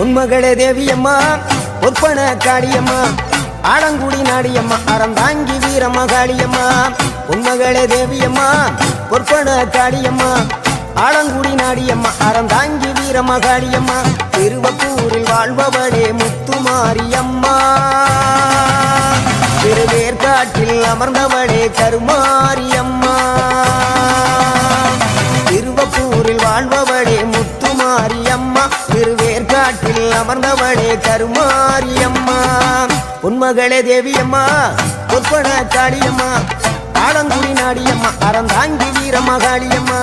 உன்மகளே தேவியம்மா ஒற்பன காளியம்மா ஆலங்குடி நாடியம்மா அறந்தாங்கி வீரமகாளியம்மா உன்மகளே தேவியம்மா ஒற்பன காளியம்மா ஆலங்குடி நாடியம்மா அறந்தாங்கி வீரமகாளியம்மா திருவப்பூரில் வாழ்பவளே முத்துமாரியம்மா திருவேற்காட்டில் அமர்ந்தவளே கருமாரியம்மா திருவப்பூரில் வாழ்பவளே முத்துமாரியம்மா திருவேற்காட்டில் அமர்ந்தவளே கருமாரியம்மா உன்மகளே தேவியம்மா ஒற்பன காளியம்மா ஆலங்குடி நாடியம்மா அறந்தாங்கி வீரமகாளியம்மா